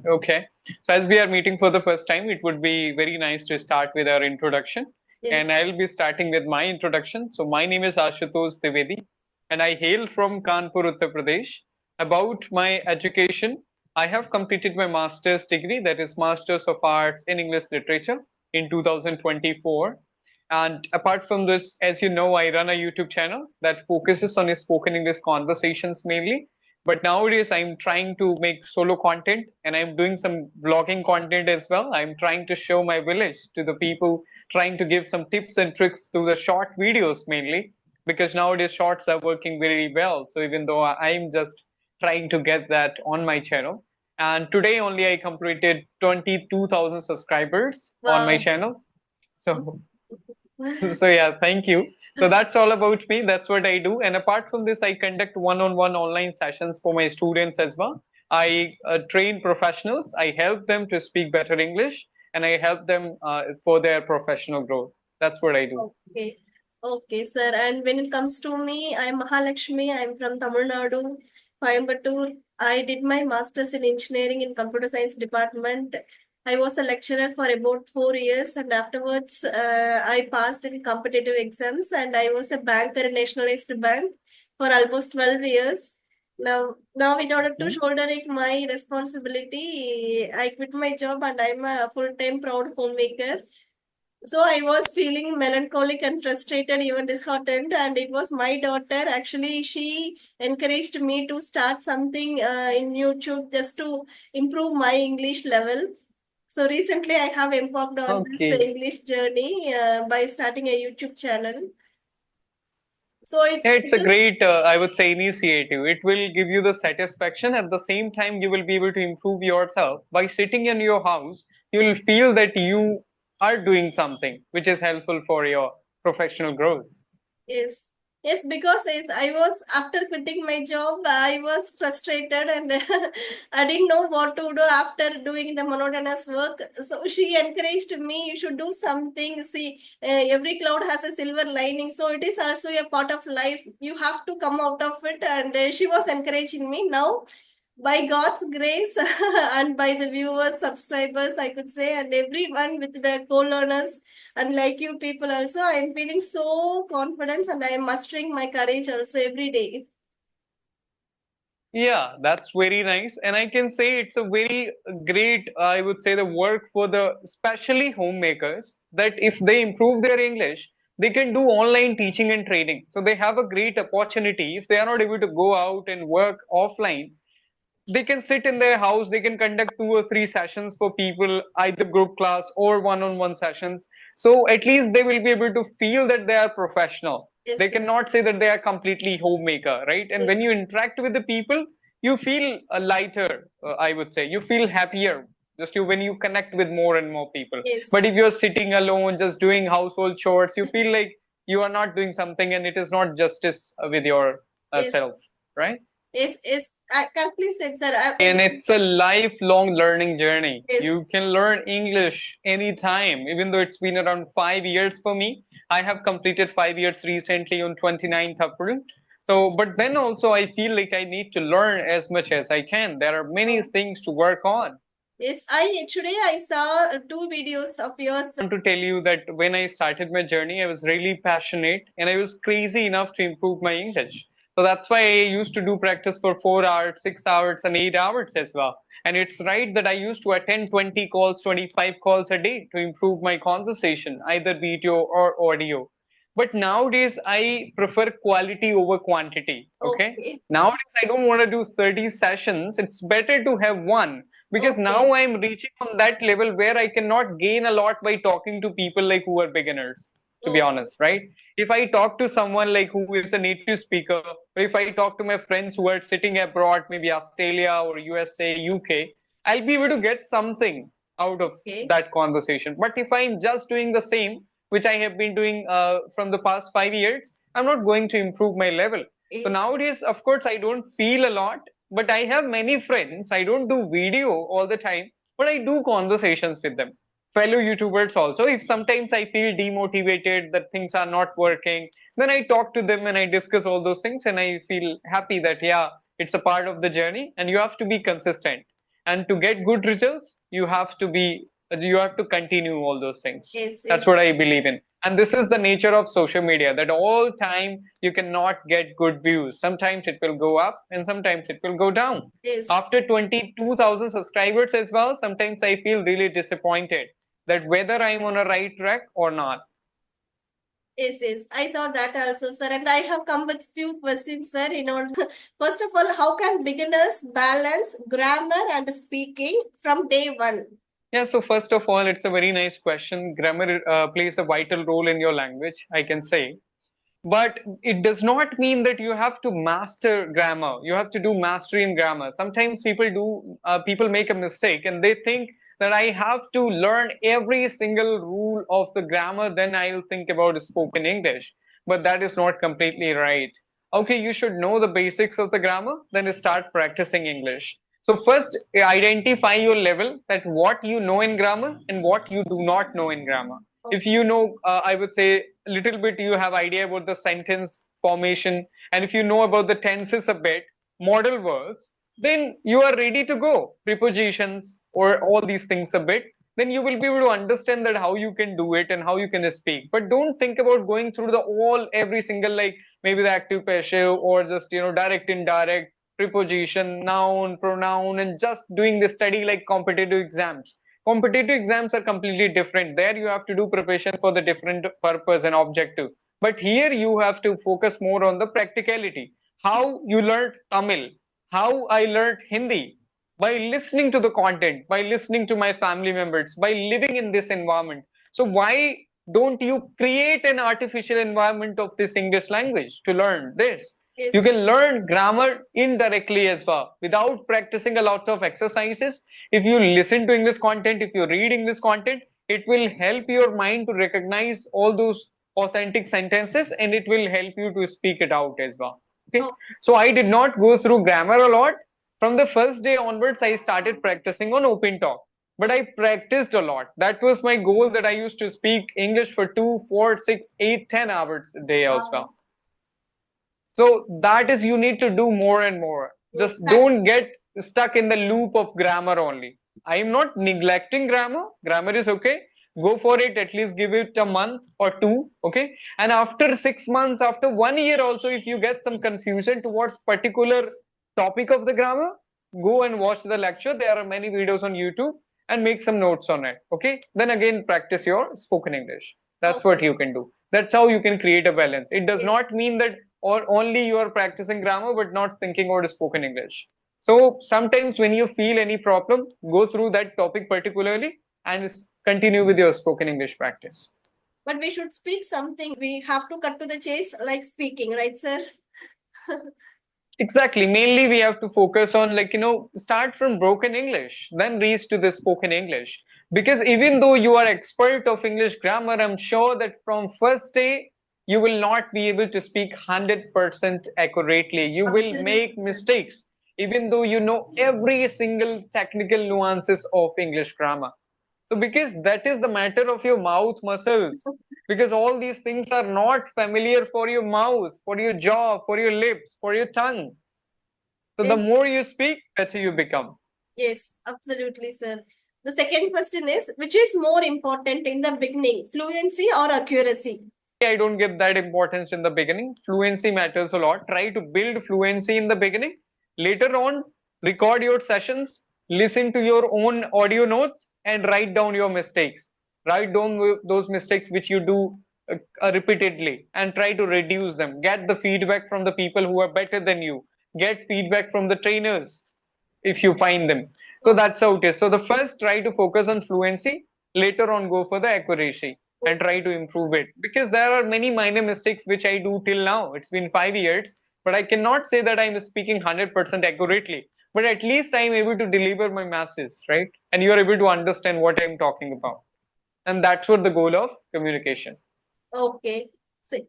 Okay. So as we are meeting for the first time, it would be very nice to start with our introduction. Yes. And I'll be starting with my introduction. So my name is Ashutosh Trivedi, and I hail from Kanpur, Uttar Pradesh. About my education, I have completed my master's degree, that is Masters of Arts in English Literature in 2024. And apart from this, as you know, I run a YouTube channel that focuses on spoken English conversations mainly. But nowadays, I'm trying to make solo content and I'm doing some vlogging content as well. I'm trying to show my village to the people, trying to give some tips and tricks to the short videos mainly, because nowadays shorts are working very well. So even though I'm just trying to get that on my channel. And today only I completed 22,000 subscribers on my Wow. channel. So so yeah, thank you. So that's all about me. That's what I do. And apart from this, I conduct one-on-one online sessions for my students as well. I train professionals. I help them to speak better English, and I help them for their professional growth. That's what I do. Okay. Okay, sir. And when it comes to me, I'm Mahalakshmi. I'm from Tamil Nadu, Coimbatore. I did my master's in engineering in computer science department. I was a lecturer for about 4 years, and afterwards, I passed in competitive exams, and I was a banker in nationalized bank for almost 12 years. Now, in order to Mhm. shouldering my responsibility, I quit my job, and I'm a full-time proud homemaker. So I was feeling melancholic and frustrated, even disheartened. And it was my daughter. Actually, she encouraged me to start something in YouTube just to improve my English level. So recently, I have embarked on this Okay. English journey by starting a YouTube channel. So Yeah, it it's a is. great, I would say, initiative. It will give you the satisfaction. At the same time, you will be able to improve yourself by sitting in your house. You will feel that you are doing something which is helpful for your professional growth. Yes. Yes, because yes, I was after quitting my job, I was frustrated and I didn't know what to do after doing the monotonous work. So she encouraged me, you should do something. See, every cloud has a silver lining. So it is also a part of life. You have to come out of it. And she was encouraging me. Now by God's grace and by the viewers, subscribers, I could say, and everyone with the co-learners, and like you people also, I am feeling so confident and I am mastering my courage also every day. Yeah, that's very nice. And I can say it's a very great, I would say, the work for the especially homemakers that if they improve their English, they can do online teaching and training. So they have a great opportunity. If they are not able to go out and work offline, they can sit in their house, they can conduct 2 or 3 sessions for people, either group class or one-on-one sessions. So at least they will be able to feel that they are professional. They Yes, cannot say that they are completely homemaker, right? And when yes, you interact with the people, you feel lighter, I would say. You feel happier just you when you connect with more and more people. yes, But if you're sitting alone, just doing household chores, you feel like you are not doing something and it is not justice with your yes, self, right? yes, yes. I correctly said, sir. And it's a lifelong learning journey. You Yes. can learn English anytime, even though it's been around 5 years for me. I have completed 5 years recently on 29th April. So, but then also I feel like I need to learn as much as I can. There are many Oh. things to work on. Yes, I today I saw two videos of yours. I want to tell you that when I started my journey, I was really passionate and I was crazy enough to improve my English. So that's why I used to do practice for 4 hours, 6 hours, and 8 hours as well. And it's right that I used to attend 20 calls, 25 calls a day to improve my conversation, either video or audio. But nowadays, I prefer quality over quantity. Okay. Okay, Nowadays, I don't want to do 30 sessions. It's better to have one because okay, now I'm reaching on that level where I cannot gain a lot by talking to people like who are beginners, to be okay. honest, right? If I talk to someone like who is a native speaker, or if I talk to my friends who are sitting abroad, maybe Australia or USA, UK, I'll be able to get something out of Okay. that conversation. But if I'm just doing the same, which I have been doing from the past 5 years, I'm not going to improve my level. So Eh, nowadays, of course, I don't feel a lot, but I have many friends. I don't do video all the time, but I do conversations with them. Fellow YouTubers also. If sometimes I feel demotivated that things are not working, then I talk to them and I discuss all those things and I feel happy that, yeah, it's a part of the journey and you have to be consistent. And to get good results, you have to continue all those things. Yes, That's yes, what I believe in. And this is the nature of social media, that all time you cannot get good views. Sometimes it will go up and sometimes it will go down. yes. After 22,000 subscribers as well, sometimes I feel really disappointed that whether I'm on a right track or not. Yes, yes, I saw that also, sir. And I have come with few questions, sir. First of all, how can beginners balance grammar and speaking from day one? Yeah, so first of all, it's a very nice question. Grammar plays a vital role in your language, I can say. But it does not mean that you have to master grammar. You have to do mastery in grammar. Sometimes people make a mistake and they think that I have to learn every single rule of the grammar, then I'll think about spoken English. But that is not completely right. Okay, you should know the basics of the grammar, then start practicing English. So first, identify your level, that what you know in grammar and what you do not know in grammar. If you know, I would say a little bit, you have idea about the sentence formation, and if you know about the tenses a bit, modal verbs, then you are ready to go. Prepositions or all these things a bit, then you will be able to understand that how you can do it and how you can speak. But don't think about going through the all every single, like maybe the active passive or just direct indirect, preposition, noun, pronoun, and just doing the study like competitive exams. Competitive exams are completely different. There you have to do preparation for the different purpose and objective. But here you have to focus more on the practicality. How you learned Tamil, how I learned Hindi, by listening to the content, by listening to my family members, by living in this environment. So why don't you create an artificial environment of this English language to learn this? You Yes. can learn grammar indirectly as well without practicing a lot of exercises. If you listen to English content, if you read English content, it will help your mind to recognize all those authentic sentences and it will help you to speak it out as well. Okay. Oh, So I did not go through grammar a lot. From the first day onwards, I started practicing on open talk. But I practiced a lot. That was my goal, that I used to speak English for 2, 4, 6, 8, 10 hours a day as wow. well. So that is, you need to do more and more. Yes, Just don't get stuck in the loop of grammar only. I am not neglecting grammar. Grammar is okay. Go for it. At least give it a month or two. Okay. And after 6 months, after 1 year also, if you get some confusion towards particular topic of the grammar, go and watch the lecture. There are many videos on YouTube and make some notes on it. Okay. Then again, practice your spoken English. That's what okay. you can do. That's how you can create a balance. It does Yes. not mean that or only you are practicing grammar but not thinking about spoken English. So sometimes when you feel any problem, go through that topic particularly and continue with your spoken English practice. But we should speak something. We have to cut to the chase, like speaking, right, sir? Exactly. Mainly we have to focus on, like, start from broken English, then reach to the spoken English. Because even though you are expert of English grammar, I'm sure that from first day, you will not be able to speak 100% accurately. You will Absolutely, make sir. mistakes, even though you know every single technical nuances of English grammar. So because that is the matter of your mouth muscles, because all these things are not familiar for your mouth, for your jaw, for your lips, for your tongue. So the Yes, more you speak, better you become. yes, absolutely, sir. The second question is, which is more important in the beginning, fluency or accuracy? I don't give that importance in the beginning. Fluency matters a lot. Try to build fluency in the beginning. Later on, record your sessions, listen to your own audio notes, and write down your mistakes. Write down those mistakes which you do repeatedly and try to reduce them. Get the feedback from the people who are better than you. Get feedback from the trainers if you find them. So Oh, that's how it is. So the first, try to focus on fluency. Later on, go for the accuracy and try to improve it, because there are many minor mistakes which I do till now. It's been 5 years, but I cannot say that I'm speaking 100% accurately. But at least I'm able to deliver my message, right? And you are able to understand what I'm talking about. And that's what the goal of communication. okay.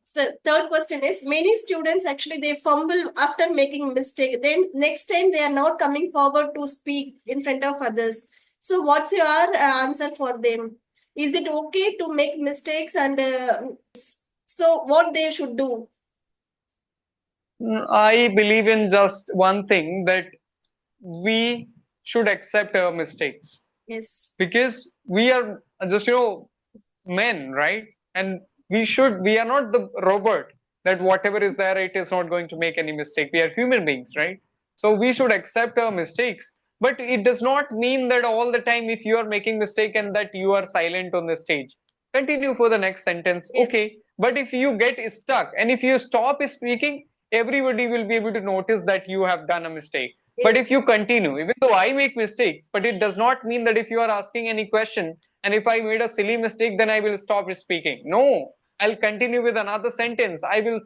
So third question is, many students actually they fumble after making mistake. Then next time they are not coming forward to speak in front of others. So what's your answer for them? Is it okay to make mistakes and so what they should do? I believe in just one thing, that we should accept our mistakes, Yes. because we are just men, right? And we are not the robot that whatever is there, it is not going to make any mistake. We are human beings, right? So we should accept our mistakes, but it does not mean that all the time if you are making mistake and that you are silent on the stage, continue for the next sentence, Yes. okay. But if you get stuck and if you stop speaking, everybody will be able to notice that you have done a mistake. But Yes. if you continue, even though I make mistakes, but it does not mean that if you are asking any question and if I made a silly mistake, then I will stop speaking. No, I'll continue with another sentence. I will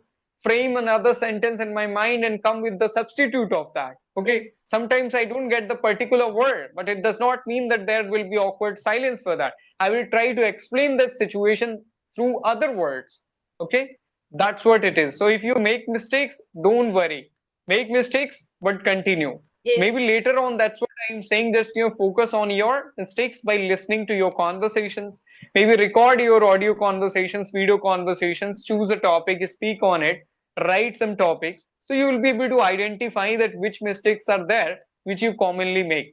frame another sentence in my mind and come with the substitute of that. Okay. Yes. Sometimes I don't get the particular word, but it does not mean that there will be awkward silence for that. I will try to explain that situation through other words. Okay. That's what it is. So if you make mistakes, don't worry. Make mistakes, but continue. Yes. Maybe later on, that's what I'm saying. Just focus on your mistakes by listening to your conversations. Maybe record your audio conversations, video conversations, choose a topic, speak on it, write some topics. So you will be able to identify that which mistakes are there, which you commonly make.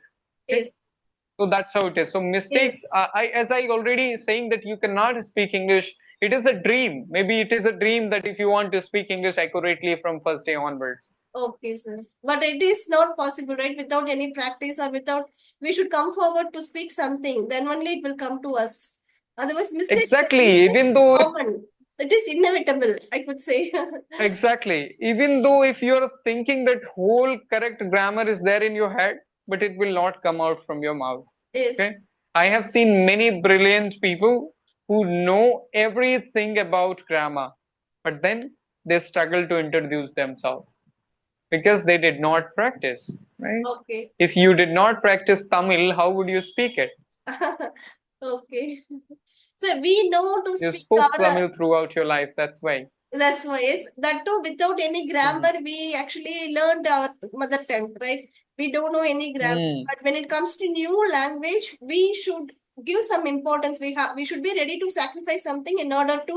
Okay. Yes. So that's how it is. So mistakes, Yes. as I already saying that you cannot speak English. It is a dream. Maybe it is a dream that if you want to speak English accurately from first day onwards. Okay, sir. But it is not possible, right? Without any practice or without, we should come forward to speak something. Then only it will come to us. Otherwise, mistakes will Exactly. be Even though common. It is inevitable, I could say. Exactly. Even though if you're thinking that whole correct grammar is there in your head, but it will not come out from your mouth. Okay. Yes. I have seen many brilliant people who know everything about grammar, but then they struggle to introduce themselves because they did not practice, right? Okay. If you did not practice Tamil, how would you speak it? Okay. So we know to You speak spoke our, Tamil throughout your life, that's why. that's why, yes. That too, without any Mhm. grammar, we actually learned our mother tongue, right? We don't know any grammar. Mm. But when it comes to new language, we should give some importance. We should be ready to sacrifice something in order to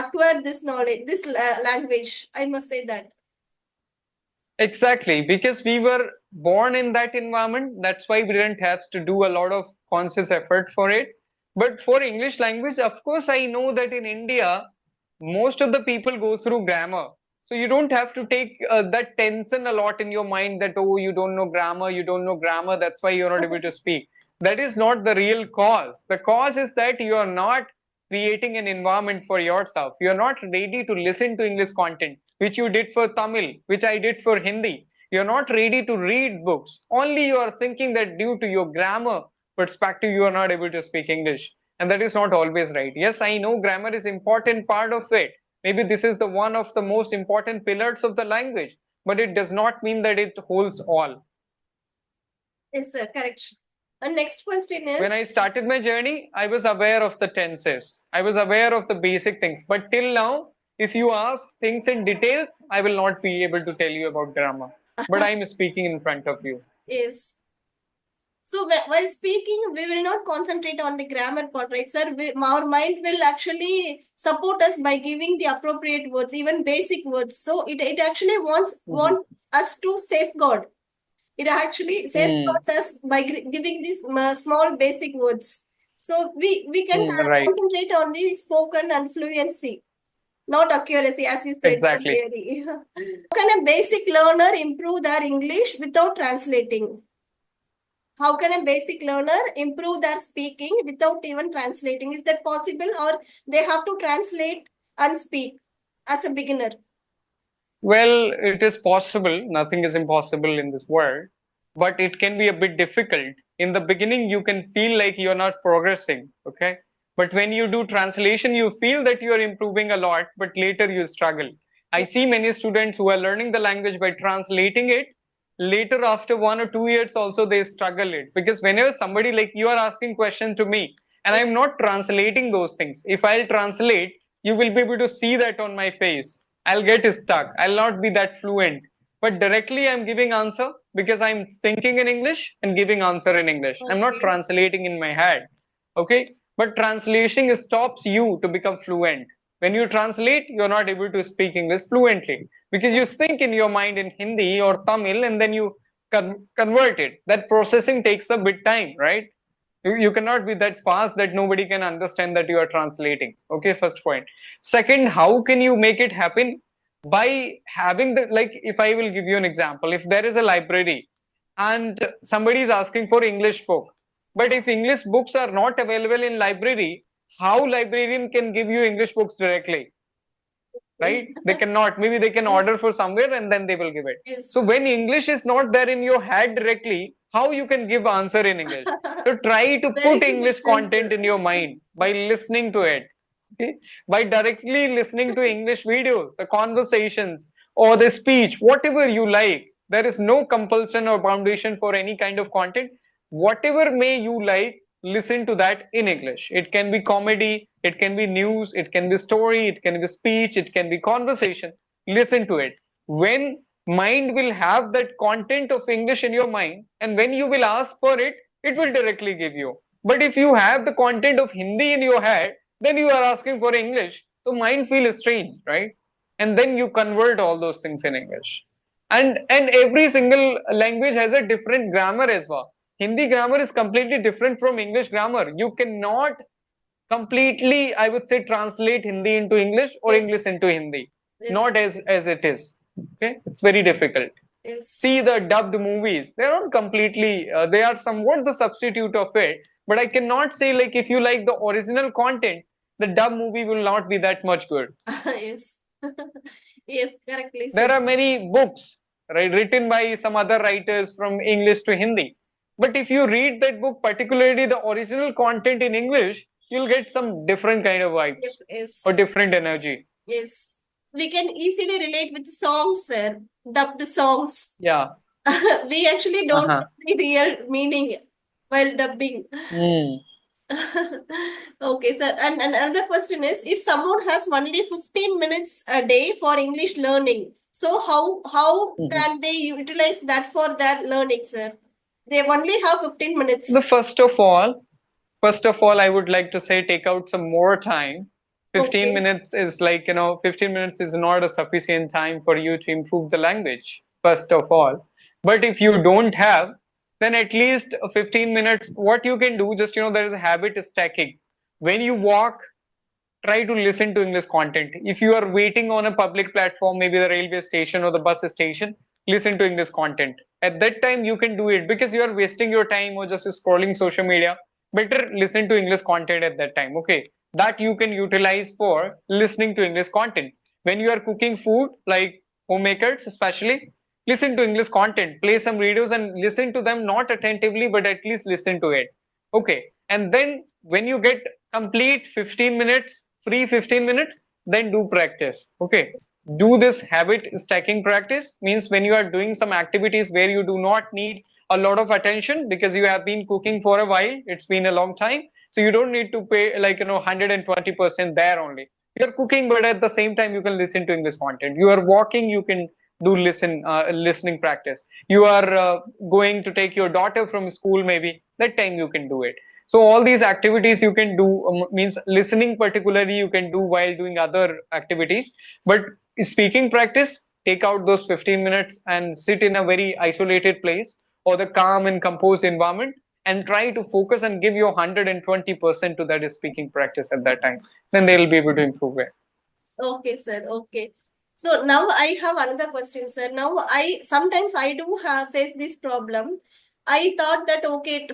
acquire this knowledge, this language. I must say that. Exactly, because we were born in that environment. That's why we didn't have to do a lot of conscious effort for it. But for English language, of course, I know that in India, most of the people go through grammar. So you don't have to take that tension a lot in your mind that, oh, you don't know grammar, that's why you're not able to speak. That is not the real cause. The cause is that you are not creating an environment for yourself. You are not ready to listen to English content, which you did for Tamil, which I did for Hindi. You're not ready to read books. Only you are thinking that due to your grammar perspective, you are not able to speak English. And that is not always right. Yes, I know grammar is important part of it. Maybe this is the one of the most important pillars of the language, but it does not mean that it holds all. Yes, sir. Correct. And next question When is, I started my journey, I was aware of the tenses. I was aware of the basic things. But till now, if you ask things in details, I will not be able to tell you about grammar. But I'm speaking in front of you. is so while speaking, we will not concentrate on the grammar part, right, sir? Our mind will actually support us by giving the appropriate words, even basic words. So it actually want us to safeguard. It actually Mm, safeguards us by giving these small basic words. So we can right. concentrate on the spoken and fluency, not accuracy, as you said. Don't Exactly. worry. How can a basic learner improve their English without translating? How can a basic learner improve their speaking without even translating? Is that possible, or they have to translate and speak as a beginner? Well, it is possible. Nothing is impossible in this world, but it can be a bit difficult. In the beginning, you can feel like you're not progressing, okay? But when you do translation, you feel that you're improving a lot, but later you struggle. I see many students who are learning the language by translating it. Later, after 1 or 2 years, also they struggle it because whenever somebody like you are asking question to me, and I'm not translating those things. If I'll translate, you will be able to see that on my face. I'll get stuck. I'll not be that fluent. But directly I'm giving answer because I'm thinking in English and giving answer in English. I'm not Okay. translating in my head. Okay. But translation stops you to become fluent. When you translate, you're not able to speak English fluently because you think in your mind in Hindi or Tamil and then you convert it. That processing takes a bit time, right? You cannot be that fast that nobody can understand that you are translating. Okay, first point. Second, how can you make it happen? By having the, like, if I will give you an example, if there is a library and somebody is asking for English book, but if English books are not available in library, how librarian can give you English books directly? Right? They cannot. Maybe they can Yes. order for somewhere and then they will give it. Yes. So when English is not there in your head directly, how you can give answer in English? So try to Very put good English example. content in your mind by listening to it. Okay? By directly listening to English videos, the conversations or the speech, whatever you like. There is no compulsion or foundation for any kind of content. Whatever may you like, listen to that in English. It can be comedy, it can be news, it can be story, it can be speech, it can be conversation. Listen to it. When mind will have that content of English in your mind, and when you will ask for it, it will directly give you. But if you have the content of Hindi in your head, then you are asking for English. So mind feels strange, right? And then you convert all those things in English. And every single language has a different grammar as well. Hindi grammar is completely different from English grammar. You cannot completely, I would say, translate Hindi into English or Yes. English into Hindi. Yes. Not as it is. Okay, it's very difficult. Yes. See the dubbed movies; they are not completely. They are somewhat the substitute of it. But I cannot say, like, if you like the original content, the dub movie will not be that much good. Yes. Yes, correctly There said. are many books, right, written by some other writers from English to Hindi. But if you read that book, particularly the original content in English, you'll get some different kind of vibes Yes. or different energy. Yes. We can easily relate with songs, sir. Dubbed songs. Yeah. We actually don't Uh-huh. know the real meaning while dubbing. Mm. Okay, sir. And another question is, if someone has only 15 minutes a day for English learning, so how Mhm. can they utilize that for their learning, sir? They only have 15 minutes. The first of all, I would like to say take out some more time. 15 Okay. minutes is like, 15 minutes is not a sufficient time for you to improve the language, first of all. But if you don't have, then at least 15 minutes, what you can do, just, there is a habit stacking. When you walk, try to listen to English content. If you are waiting on a public platform, maybe the railway station or the bus station, listen to English content. At that time, you can do it because you are wasting your time or just scrolling social media. Better listen to English content at that time. Okay, that you can utilize for listening to English content. When you are cooking food, like homemakers especially, listen to English content. Play some videos and listen to them, not attentively, but at least listen to it. Okay, and then when you get complete 15 minutes, free 15 minutes, then do practice. Okay, do this habit stacking practice. Means when you are doing some activities where you do not need a lot of attention because you have been cooking for a while, it's been a long time, so you don't need to pay, like, 120% there only. You're cooking, but at the same time you can listen to English content. You are walking, you can do listening practice. You are going to take your daughter from school, maybe that time you can do it. So all these activities you can do, means listening particularly you can do while doing other activities. But speaking practice, take out those 15 minutes and sit in a very isolated place or the calm and composed environment and try to focus and give your 120% to that speaking practice at that time. Then they will be able to improve it. Okay, sir. Okay. So now I have another question, sir. Now sometimes I do have face this problem. I thought that okay,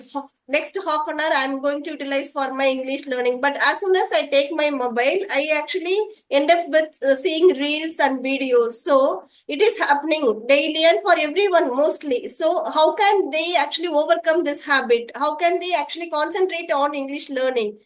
next half an hour I'm going to utilize for my English learning. But as soon as I take my mobile, I actually end up with seeing reels and videos. So it is happening daily and for everyone mostly. So how can they actually overcome this habit? How can they actually concentrate on English learning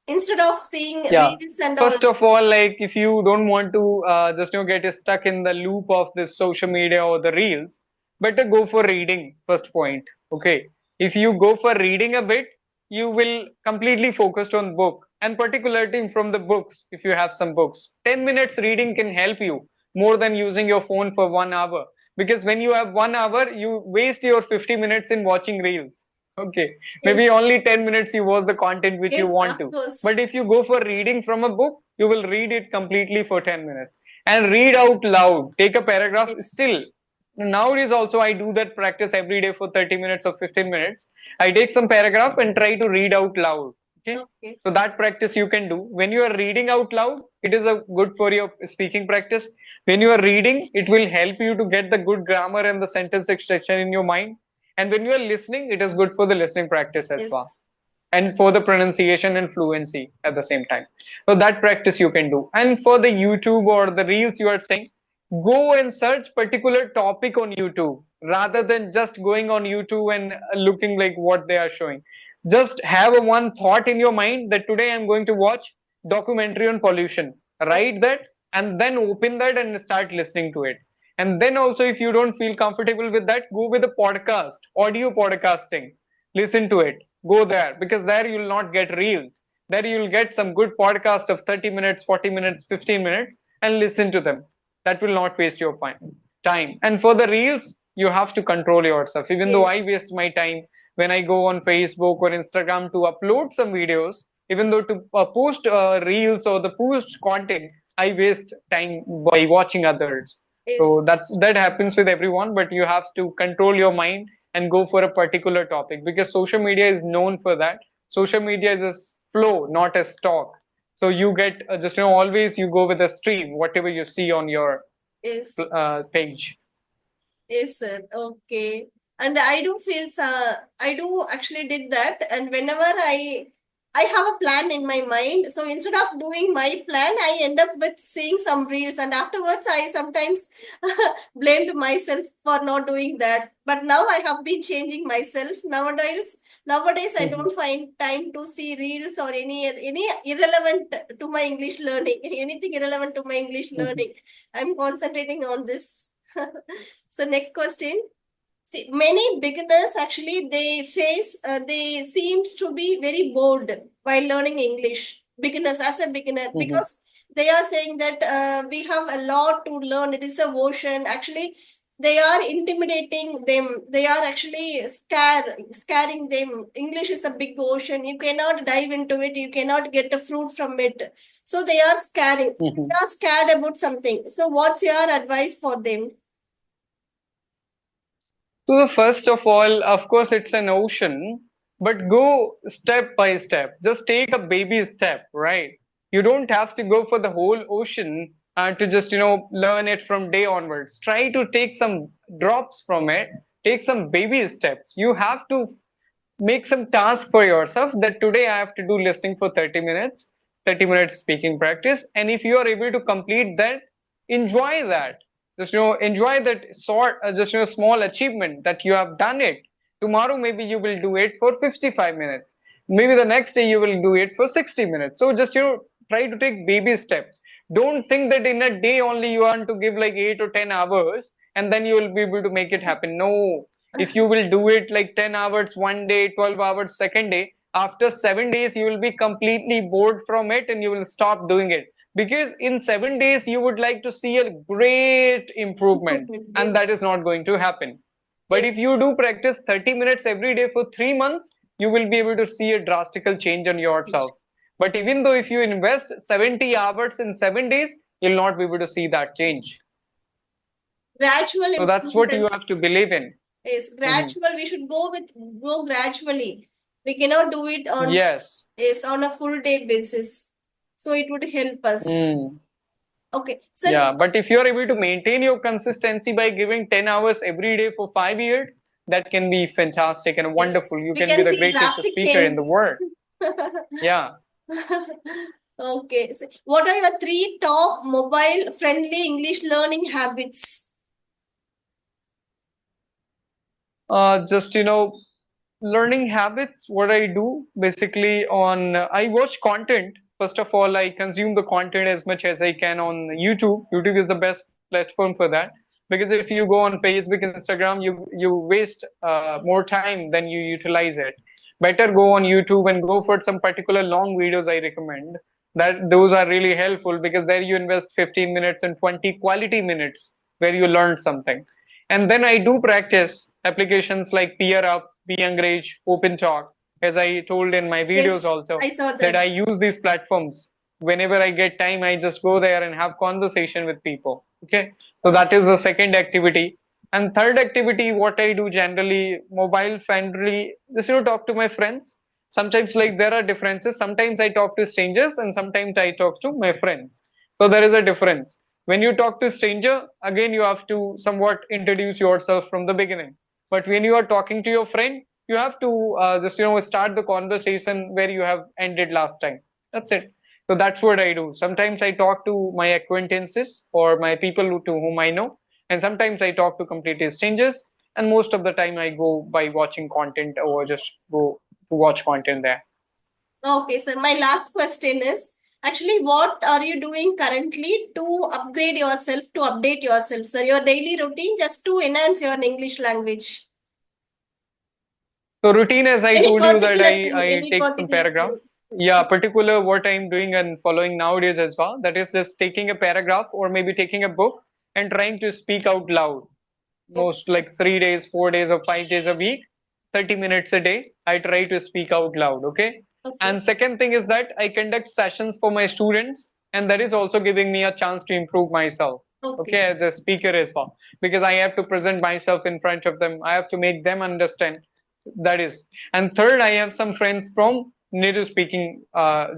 instead of seeing Yeah. reels and all? First of all, like, if you don't want to just get stuck in the loop of this social media or the reels, better go for reading. First point. Okay. If you go for reading a bit, you will completely focused on book, and particularly from the books. If you have some books, 10 minutes reading can help you more than using your phone for 1 hour. Because when you have 1 hour, you waste your 50 minutes in watching reels. Okay. Maybe Yes. only 10 minutes you watch the content which you Yes, want of to. course. But if you go for reading from a book, you will read it completely for 10 minutes and read out loud. Take a paragraph Yes. still. nowadays also I do that practice every day for 30 minutes or 15 minutes. I take some paragraph and try to read out loud. Okay. Okay. So that practice you can do. When you are reading out loud, it is a good for your speaking practice. When you are reading, it will help you to get the good grammar and the sentence extraction in your mind. And when you are listening, it is good for the listening practice as well. Yes. And for the pronunciation and fluency at the same time. So that practice you can do. And for the YouTube or the reels you are saying, go and search particular topic on YouTube rather than just going on YouTube and looking like what they are showing. Just have a one thought in your mind that today I'm going to watch documentary on pollution. Write that and then open that and start listening to it. And then also, if you don't feel comfortable with that, go with a podcast, audio podcasting. Listen to it. Go there, because there you will not get reels. There you will get some good podcast of 30 minutes, 40 minutes, 15 minutes, and listen to them. That will not waste your time. And for the reels, you have to control yourself. Even though I Yes. waste my time when I go on Facebook or Instagram to upload some videos, even though to post reels or the post content, I waste time by watching others. Yes. So that happens with everyone, but you have to control your mind and go for a particular topic, because social media is known for that. Social media is a flow, not a stock. So you get just always you go with a stream, whatever you see on your Yes. page. Yes, sir. Okay. And I do feel I do actually did that. And whenever I have a plan in my mind, so instead of doing my plan, I end up with seeing some reels, and afterwards I sometimes blamed myself for not doing that. But now I have been changing myself. Nowadays I Mhm. don't find time to see reels or any irrelevant to my English learning, anything irrelevant to my English Mhm. learning. I'm concentrating on this. So next question. See, many beginners actually they seems to be very bored while learning English. Beginners as a beginner, Mhm. because they are saying that we have a lot to learn. It is a ocean. Actually, they are intimidating them. They are actually scaring them. English is a big ocean. You cannot dive into it. You cannot get a fruit from it. So they are scaring. They Mhm. are scared about something. So what's your advice for them? So the first of all, of course, it's an ocean, but go step by step. Just take a baby step, right? You don't have to go for the whole ocean to just learn it from day onwards. Try to take some drops from it. Take some baby steps. You have to make some task for yourself that today I have to do listening for 30 minutes, 30 minutes speaking practice. And if you are able to complete that, enjoy that. Just enjoy that sort just small achievement that you have done it. Tomorrow maybe you will do it for 55 minutes. Maybe the next day you will do it for 60 minutes. So just try to take baby steps. Don't think that in a day only you want to give like 8 or 10 hours and then you will be able to make it happen. No, if you will do it like 10 hours one day, 12 hours second day, after 7 days you will be completely bored from it and you will stop doing it, because in 7 days you would like to see a great improvement, and that Yes. is not going to happen. But Yes. if you do practice 30 minutes every day for 3 months, you will be able to see a drastical change on yourself. But even though if you invest 70 hours in 7 days, you'll not be able to see that change. Gradual So that's improvement what you is have to believe in. Mhm. gradual. We should go gradually. We cannot do it Yes. on a full day basis. So it would help us. Mm. Okay. Sir, Yeah, but if you are able to maintain your consistency by giving 10 hours every day for 5 years, that can be fantastic and yes, wonderful. You we can be can the see greatest drastic speaker in the changes. world. Yeah. Okay. So what are your three top mobile friendly English learning habits? Just, learning habits, what I do basically I watch content. First of all, I consume the content as much as I can on YouTube. YouTube is the best platform for that, because if you go on Facebook, Instagram, you waste more time than you utilize it. Better go on YouTube and go for some particular long videos. I recommend that those are really helpful, because there you invest 15 minutes and 20 quality minutes where you learn something. And then I do practice applications like Peer Up, Be Engaged, Open Talk, as I told in my videos Yes, also, I saw that that. I use these platforms. Whenever I get time, I just go there and have conversation with people. Okay. So that is the second activity. And third activity, what I do generally, mobile friendly, just talk to my friends. Sometimes like there are differences. Sometimes I talk to strangers and sometimes I talk to my friends. So there is a difference. When you talk to stranger, again you have to somewhat introduce yourself from the beginning. But when you are talking to your friend, you have to just start the conversation where you have ended last time. That's it. So that's what I do. Sometimes I talk to my acquaintances or my people to whom I know, and sometimes I talk to complete strangers, and most of the time I go by watching content or just go to watch content there. Okay, sir. My last question is actually what are you doing currently to upgrade yourself, to update yourself, sir? Your daily routine just to enhance your English language. So routine, as I Any told you, that particular I, thing, I any take some particular paragraph. thing. Yeah, particular what I'm doing and following nowadays as well. That is just taking a paragraph or maybe taking a book and trying to speak out loud. Most like 3 days, 4 days, or 5 days a week, 30 minutes a day. I try to speak out loud. Okay. Okay. And second thing is that I conduct sessions for my students, and that is also giving me a chance to improve myself. Okay. Okay, as a speaker as well, because I have to present myself in front of them. I have to make them understand. That is. And third, I have some friends from native speaking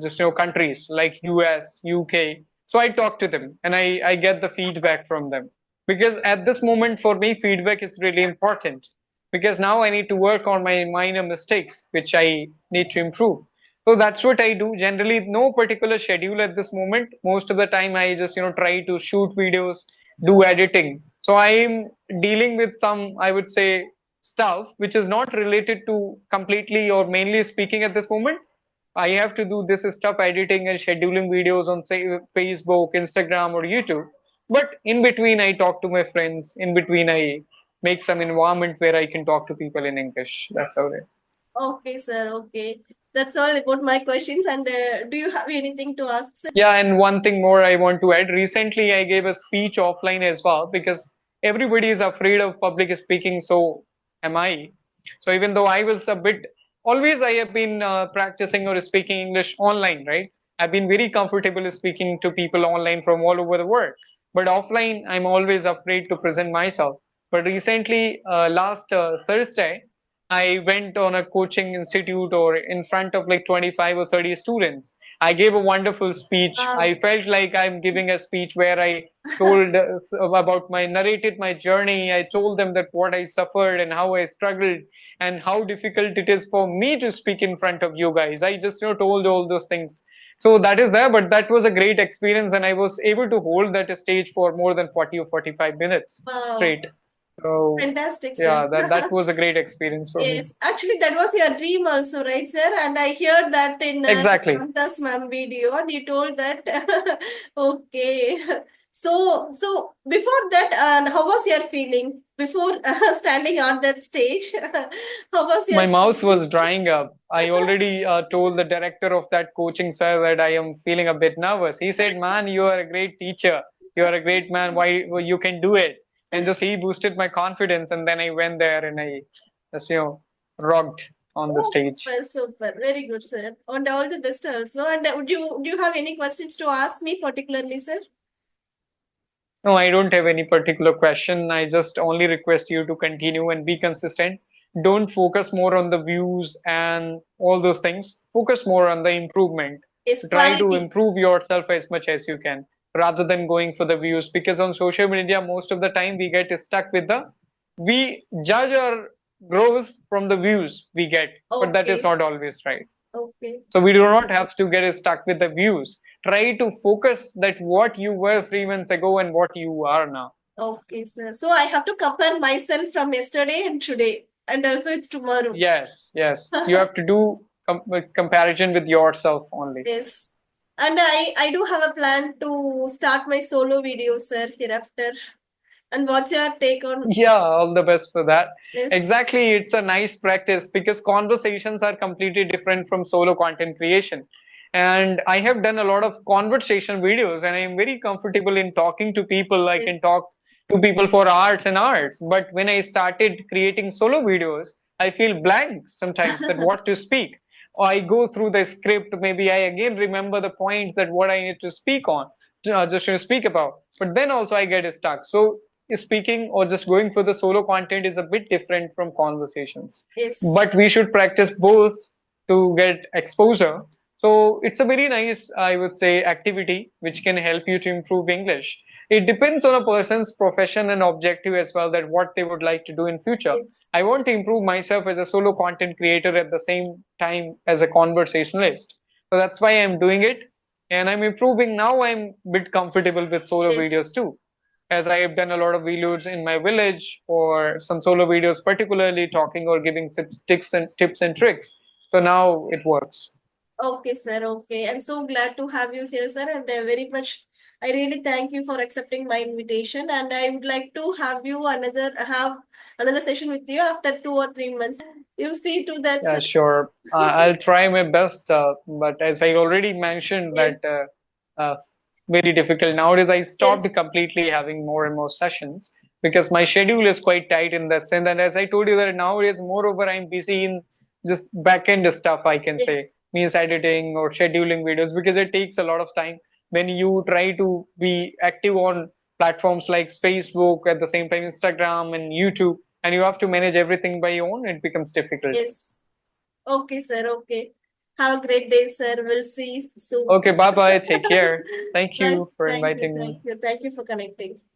just countries like US, UK. So I talk to them and I get the feedback from them, because at this moment for me feedback is really important, because now I need to work on my minor mistakes which I need to improve. So that's what I do generally. No particular schedule at this moment. Most of the time I just try to shoot videos, do editing. So I'm dealing with some, I would say, stuff which is not related to completely or mainly speaking at this moment. I have to do this stuff, editing and scheduling videos on say Facebook, Instagram, or YouTube. But in between, I talk to my friends. In between, I make some environment where I can talk to people in English. That's how it. Okay, sir. Okay. That's all about my questions. And do you have anything to ask, sir? Yeah, and one thing more I want to add. Recently, I gave a speech offline as well, because everybody is afraid of public speaking. So am I. So even though I was a bit, always I have been practicing or speaking English online, right? I've been very comfortable speaking to people online from all over the world. But offline, I'm always afraid to present myself. But recently, last Thursday, I went on a coaching institute or in front of like 25 or 30 students. I gave a wonderful speech. Wow. I felt like I'm giving a speech where I told about my narrated my journey. I told them that what I suffered and how I struggled and how difficult it is for me to speak in front of you guys. I just told all those things. So that is there, but that was a great experience, and I was able to hold that stage for more than 40 or 45 minutes Wow. straight. So Fantastic, sir. yeah, that was a great experience for me. Yes, actually, that was your dream also, right, sir? And I heard that in Exactly. Kanta's ma'am video, and you told that. Okay. So before that, how was your feeling before standing on that stage? How was your My mouth feeling? was drying up. I already told the director of that coaching sir that I am feeling a bit nervous. He said, "Man, you are a great teacher. You are a great man. Why well, you can do it?" And just he boosted my confidence, and then I went there and I just rocked on the stage. Super, super. Very good, sir. And all the best also. And do you have any questions to ask me particularly, sir? No, I don't have any particular question. I just only request you to continue and be consistent. Don't focus more on the views and all those things. Focus more on the improvement. Yes, Try to quality. improve yourself as much as you can rather than going for the views, because on social media, most of the time we get stuck with we judge our growth from the views we get, but that is Okay. not always right. Okay. So we do not have to get stuck with the views. Try to focus that what you were 3 months ago and what you are now. Okay, sir. So I have to compare myself from yesterday and today, and also it's tomorrow. Yes, yes. You have to do comparison with yourself only. Yes. And I do have a plan to start my solo videos, sir, hereafter. And what's your take on Yeah, all the best for that. this? Exactly, it's a nice practice because conversations are completely different from solo content creation. And I have done a lot of conversation videos and I'm very comfortable in talking to people. I Yes. can talk to people for hours and hours. But when I started creating solo videos, I feel blank sometimes that what to speak. Or I go through the script, maybe I again remember the points that what I need to speak on, just to speak about. But then also I get stuck. So speaking or just going for the solo content is a bit different from conversations. Yes. But we should practice both to get exposure. So it's a very nice, I would say, activity which can help you to improve English. It depends on a person's profession and objective as well, that what they would like to do in future. Yes. I want to improve myself as a solo content creator at the same time as a conversationalist. So that's why I'm doing it. And I'm improving now. I'm a bit comfortable with solo Yes. videos too, as I have done a lot of videos in my village or some solo videos, particularly talking or giving tips and tricks. So now it works. Okay, sir. Okay. I'm so glad to have you here, sir, and very much. I really thank you for accepting my invitation, and I would like to have another session with you after 2 or 3 months. You see to that, Yeah, sir. sure. I'll try my best, but as I already mentioned, Yes. that very difficult nowadays. I stopped Yes. completely having more and more sessions because my schedule is quite tight in that sense. And as I told you that nowadays, moreover, I'm busy in just back end stuff. I can Yes. say means editing or scheduling videos because it takes a lot of time. When you try to be active on platforms like Facebook, at the same time Instagram and YouTube, and you have to manage everything by your own, it becomes difficult. Yes. Okay, sir. Okay. Have a great day, sir. We'll see you soon. Okay, bye bye. Take care. Thank Bye. you for Thank you. inviting me. Thank you. Thank you for connecting.